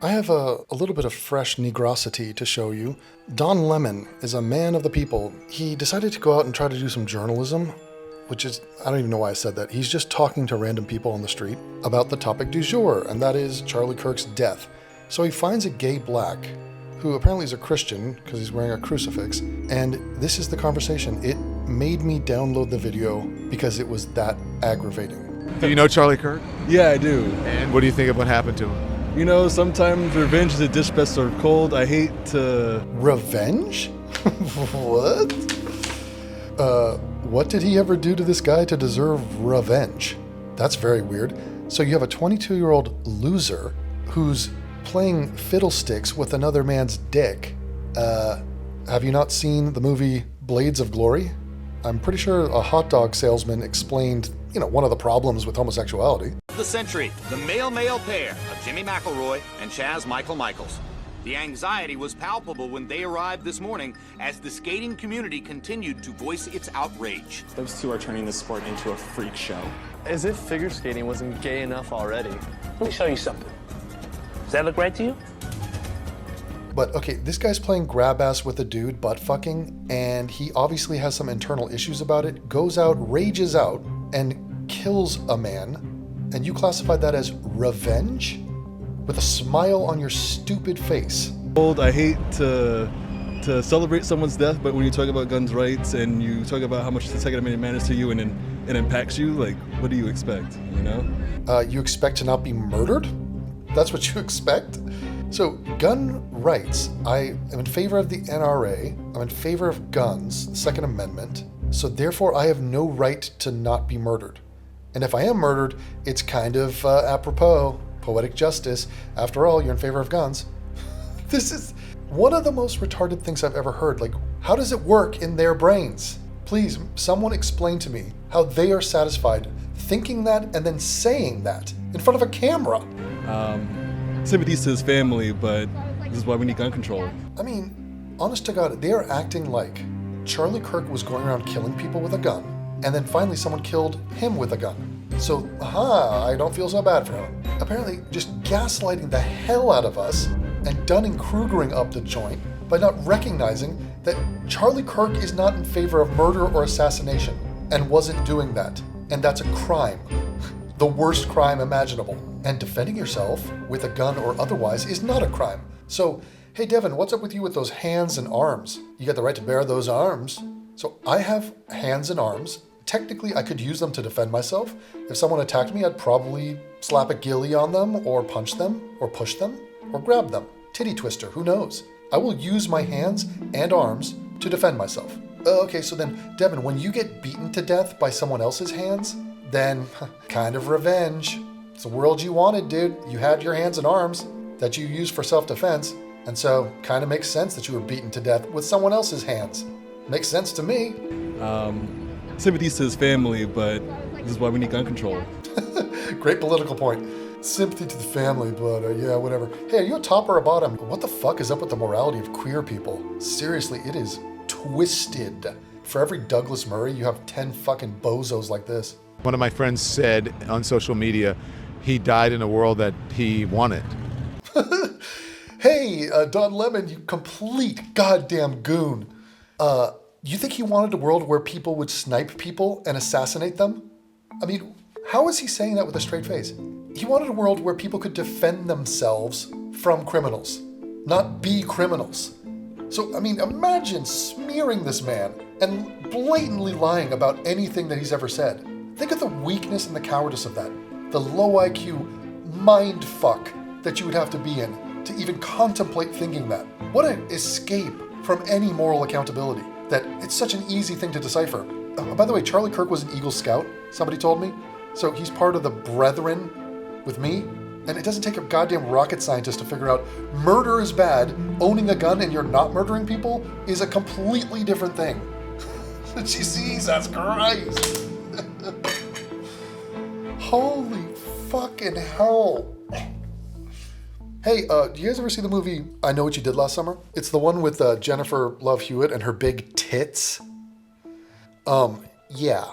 I have a little bit of fresh negrosity to show you. Don Lemon is a man of the people. He decided to go out and try to do some journalism, which is, I don't even know why I said that. He's just talking to random people on the street about the topic du jour, and that is Charlie Kirk's death. So he finds a gay black, who apparently is a Christian because he's wearing a crucifix, and this is the conversation. It made me download the video because it was that aggravating. Do you know Charlie Kirk? Yeah, I do. And what do you think of what happened to him? You know, sometimes revenge is a dish best served cold. I hate to... Revenge? What? What did he ever do to this guy to deserve revenge? That's very weird. So you have a 22-year-old loser who's playing fiddlesticks with another man's dick. Have you not seen the movie Blades of Glory? I'm pretty sure a hot dog salesman explained, one of the problems with homosexuality. The century, the male pair of Jimmy McElroy and Chaz Michaels. The anxiety was palpable when they arrived this morning as the skating community continued to voice its outrage. Those two are turning the sport into a freak show. As if figure skating wasn't gay enough already. Let me show you something. Does that look right to you? But okay, this guy's playing grab ass with a dude butt fucking, and he obviously has some internal issues about it, goes out, rages out, and kills a man, and you classified that as revenge? With a smile on your stupid face. I hate to celebrate someone's death, but when you talk about guns' rights and you talk about how much the Second Amendment matters to you and it impacts you, like, what do you expect, You expect to not be murdered? That's what you expect? So, gun rights. I am in favor of the NRA. I'm in favor of guns, the Second Amendment. So therefore, I have no right to not be murdered. And if I am murdered, it's kind of apropos, poetic justice. After all, you're in favor of guns. This is one of the most retarded things I've ever heard. Like, how does it work in their brains? Please, someone explain to me how they are satisfied thinking that and then saying that in front of a camera. Sympathies to his family, but this is why we need gun control. I mean, honest to God, they are acting like Charlie Kirk was going around killing people with a gun, and then finally someone killed him with a gun. So, I don't feel so bad for him. Apparently, just gaslighting the hell out of us and Dunning-Krugering up the joint by not recognizing that Charlie Kirk is not in favor of murder or assassination and wasn't doing that. And that's a crime. The worst crime imaginable. And defending yourself with a gun or otherwise is not a crime. So, hey Devon, what's up with you with those hands and arms? You got the right to bear those arms. So I have hands and arms. Technically, I could use them to defend myself. If someone attacked me, I'd probably slap a ghillie on them, or punch them, or push them, or grab them. Titty twister, who knows? I will use my hands and arms to defend myself. Okay, so then, Devon, when you get beaten to death by someone else's hands, then kind of revenge. It's the world you wanted, dude. You had your hands and arms that you used for self-defense, and so kind of makes sense that you were beaten to death with someone else's hands. Makes sense to me. Sympathies to his family, but this is why we need gun control. Great political point. Sympathy to the family, but yeah, whatever. Hey, are you a top or a bottom? What the fuck is up with the morality of queer people? Seriously, it is twisted. For every Douglas Murray, you have 10 fucking bozos like this. One of my friends said on social media, he died in a world that he wanted. Hey, Don Lemon, you complete goddamn goon. You think he wanted a world where people would snipe people and assassinate them? I mean, how is he saying that with a straight face? He wanted a world where people could defend themselves from criminals, not be criminals. So, I mean, imagine smearing this man and blatantly lying about anything that he's ever said. Think of the weakness and the cowardice of that. The low IQ mind fuck that you would have to be in to even contemplate thinking that. What an escape from any moral accountability. That it's such an easy thing to decipher. By the way, Charlie Kirk was an Eagle Scout, somebody told me. So he's part of the Brethren with me. And it doesn't take a goddamn rocket scientist to figure out murder is bad, owning a gun and you're not murdering people is a completely different thing. Jesus Christ. Holy fucking hell. Hey, do you guys ever see the movie I Know What You Did Last Summer? It's the one with Jennifer Love Hewitt and her big tits. Yeah.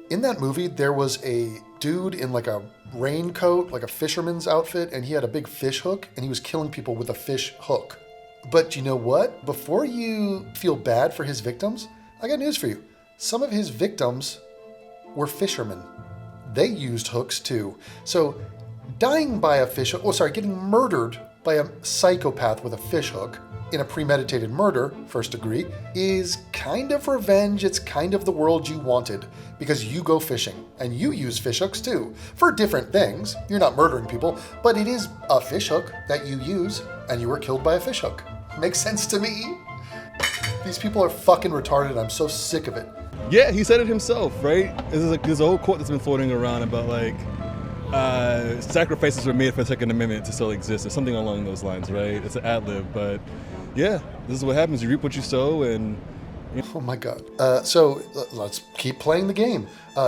In that movie, there was a dude in like a raincoat, like a fisherman's outfit, and he had a big fish hook, and he was killing people with a fish hook. But you know what? Before you feel bad for his victims, I got news for you. Some of his victims were fishermen. They used hooks too. So dying by a fish hook, getting murdered by a psychopath with a fish hook in a premeditated murder, first degree, is kind of revenge. It's kind of the world you wanted because you go fishing and you use fish hooks too for different things. You're not murdering people, but it is a fish hook that you use and you were killed by a fish hook. Makes sense to me. These people are fucking retarded. I'm so sick of it. Yeah, he said it himself, right? There's a whole quote that's been floating around about like sacrifices were made for the Second Amendment to still exist, or something along those lines, right? It's an ad-lib, but yeah, this is what happens. You reap what you sow, and oh my god. So let's keep playing the game.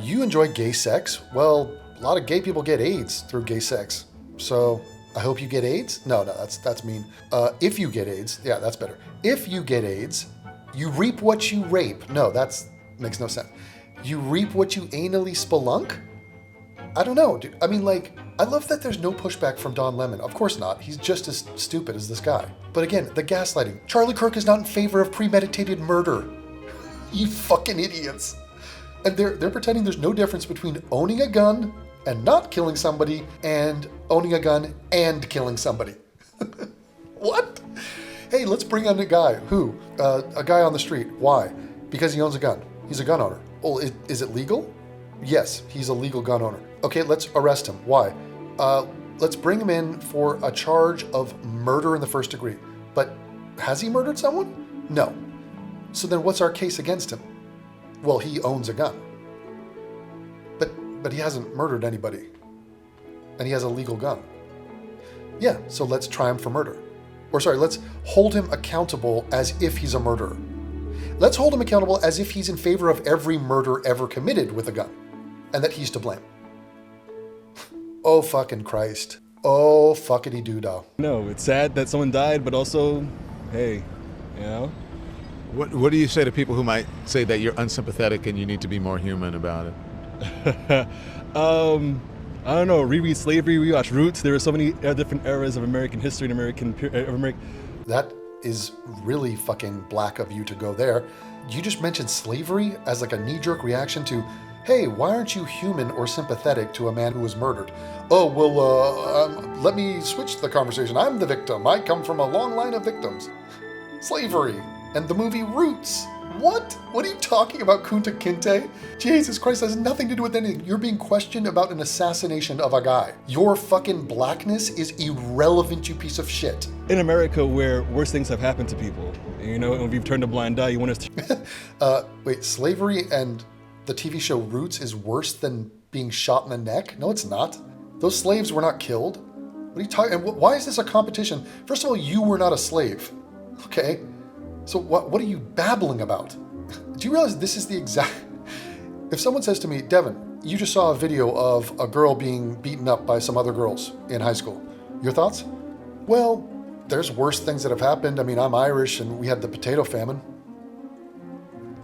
You enjoy gay sex. Well, a lot of gay people get AIDS through gay sex. So I hope you get AIDS. No, that's mean. If you get AIDS, yeah, that's better. If you get AIDS, you reap what you rape. No, that's makes no sense. You reap what you anally spelunk? I don't know, dude. I mean, like, I love that there's no pushback from Don Lemon. Of course not. He's just as stupid as this guy. But again, the gaslighting. Charlie Kirk is not in favor of premeditated murder. You fucking idiots. And they're pretending there's no difference between owning a gun and not killing somebody and owning a gun and killing somebody. What? Hey, let's bring on a guy. Who? A guy on the street. Why? Because he owns a gun. He's a gun owner. Oh, is it legal? Yes, he's a legal gun owner. Okay, let's arrest him. Why? Let's bring him in for a charge of murder in the first degree. But has he murdered someone? No. So then what's our case against him? Well, he owns a gun. But he hasn't murdered anybody. And he has a legal gun. Yeah, so let's try him for murder. Let's hold him accountable as if he's a murderer. Let's hold him accountable as if he's in favor of every murder ever committed with a gun, and that he's to blame. Oh fucking Christ. Oh fuckity doodah. no, it's sad that someone died, but also, hey, you know. What do you say to people who might say that you're unsympathetic and you need to be more human about it? I don't know. Reread slavery, rewatch Roots. There are so many different eras of American history and American. That is really fucking black of you to go there. You just mentioned slavery as like a knee-jerk reaction to, hey, why aren't you human or sympathetic to a man who was murdered? Oh, well, let me switch the conversation. I'm the victim. I come from a long line of victims. Slavery and the movie Roots. What? What are you talking about, Kunta Kinte? Jesus Christ, that has nothing to do with anything. You're being questioned about an assassination of a guy. Your fucking blackness is irrelevant, you piece of shit. In America, where worse things have happened to people, you know, and we've turned a blind eye, you want us to... Wait, slavery and the TV show Roots is worse than being shot in the neck? No, it's not. Those slaves were not killed. What are you talking... And why is this a competition? First of all, you were not a slave. Okay? So what are you babbling about? Do you realize this is the exact... If someone says to me, Devon, you just saw a video of a girl being beaten up by some other girls in high school. Your thoughts? Well, there's worse things that have happened. I mean, I'm Irish and we had the potato famine.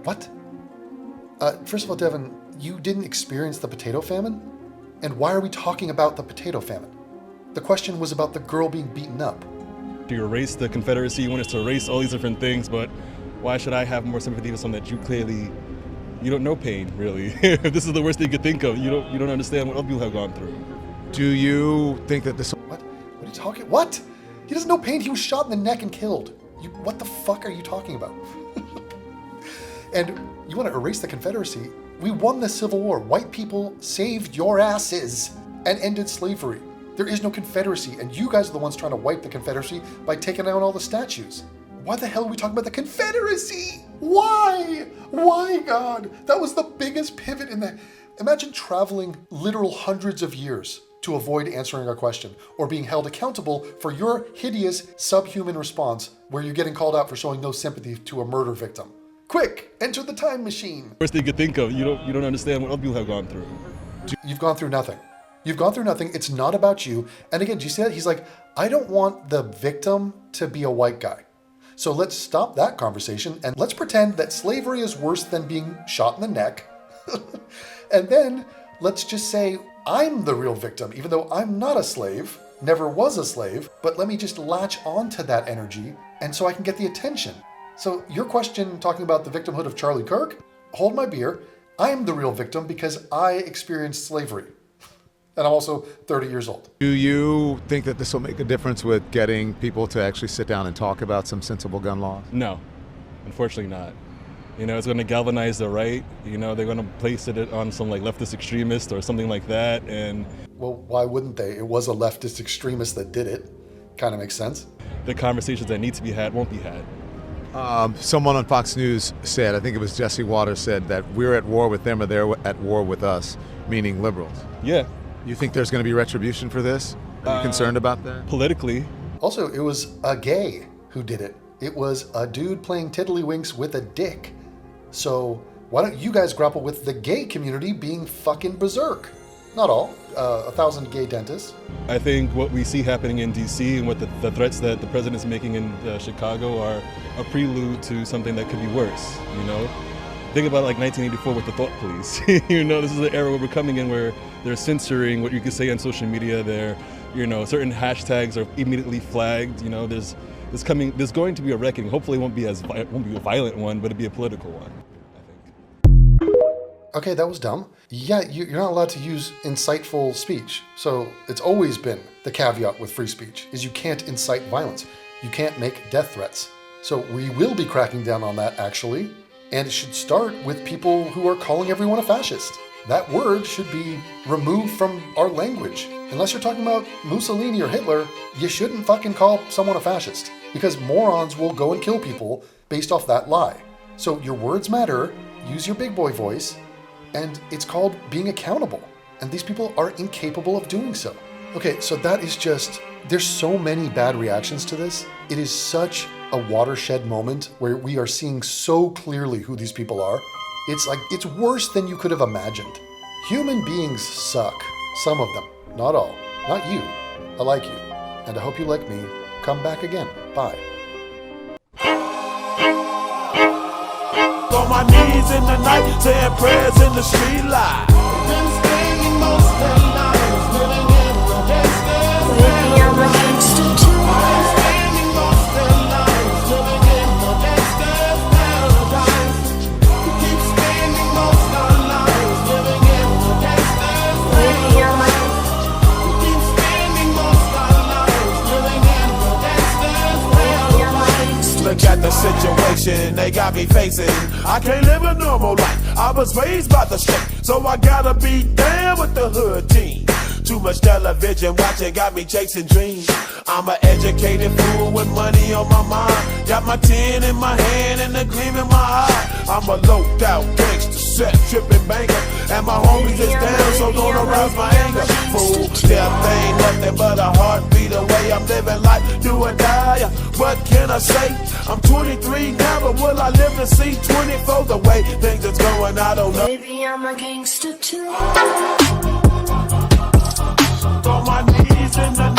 What? First of all, Devon, you didn't experience the potato famine? And why are we talking about the potato famine? The question was about the girl being beaten up. You erase the Confederacy, you want us to erase all these different things, but why should I have more sympathy with something that you don't know pain, really? If this is the worst thing you could think of, you don't understand what other people have gone through. Do you think that this... What? What are you talking... What? He doesn't know pain. He was shot in the neck and killed. What the fuck are you talking about? And you want to erase the Confederacy? We won the Civil War. White people saved your asses and ended slavery. There is no Confederacy, and you guys are the ones trying to wipe the Confederacy by taking down all the statues. Why the hell are we talking about the Confederacy? Why? Why, God? That was the biggest pivot in the... Imagine traveling literal hundreds of years to avoid answering a question or being held accountable for your hideous subhuman response where you're getting called out for showing no sympathy to a murder victim. Quick, enter the time machine. Worst thing you could think of, you don't understand what other people have gone through. You've gone through nothing. You've gone through nothing. It's not about you. And again, do you see that? He's like, I don't want the victim to be a white guy. So let's stop that conversation and let's pretend that slavery is worse than being shot in the neck. And then let's just say I'm the real victim, even though I'm not a slave, never was a slave, but let me just latch onto that energy and so I can get the attention. So your question talking about the victimhood of Charlie Kirk, hold my beer. I am the real victim because I experienced slavery. And I'm also 30 years old. Do you think that this will make a difference with getting people to actually sit down and talk about some sensible gun laws? No, unfortunately not. You know, it's going to galvanize the right. You know, they're going to place it on some like leftist extremist or something like that. And well, why wouldn't they? It was a leftist extremist that did it. Kind of makes sense. The conversations that need to be had won't be had. Someone on Fox News said, I think it was Jesse Waters, said that we're at war with them or they're at war with us, meaning liberals. Yeah. You think there's going to be retribution for this? Are you concerned about that? Politically. Also, it was a gay who did it. It was a dude playing tiddlywinks with a dick. So why don't you guys grapple with the gay community being fucking berserk? Not all. 1,000 gay dentists. I think what we see happening in D.C. and what the threats that the president's making in Chicago are a prelude to something that could be worse, you know? Think about like 1984 with the thought police. You know, this is the era where we're coming in where they're censoring what you can say on social media. They're, you know, certain hashtags are immediately flagged. You know, there's going to be a reckoning. Hopefully it won't be a violent one, but it'll be a political one, I think. Okay, that was dumb. Yeah, you're not allowed to use insightful speech. So it's always been the caveat with free speech is you can't incite violence. You can't make death threats. So we will be cracking down on that actually. And it should start with people who are calling everyone a fascist. That word should be removed from our language. Unless you're talking about Mussolini or Hitler, you shouldn't fucking call someone a fascist because morons will go and kill people based off that lie. So your words matter, use your big boy voice, and it's called being accountable. And these people are incapable of doing so. Okay, so that is just, there's so many bad reactions to this. It is such a watershed moment where we are seeing so clearly who these people are. It's like, it's worse than you could have imagined. Human beings suck. Some of them, not all. Not you. I like you. And I hope you like me. Come back again. Bye. On my knees in the night, saying prayers in the street light. Been spending most of their lives living in the distance. Maybe I'm a gangster too. Been spending most of their lives living in the distance paradise. We keep spending most of our lives living in the distance paradise. We keep spending most of our lives living in the distance paradise. Look at the situation they got me facing. I can't live a normal life. I was raised by the state, so I gotta be down with the hood team. Too much television watching got me chasing dreams. I'm an educated fool with money on my mind. Got my tin in my hand and a gleam in my eye. I'm a loped out gangster, set tripping banker, and my homies is down, so don't arouse my anger. Fool, death ain't nothing but a heartbeat away. I'm living life, do or die. What can I say? I'm 23 now, but will I live to see 24? The way things is going, I don't know. Maybe I'm a gangster too. On my knees in the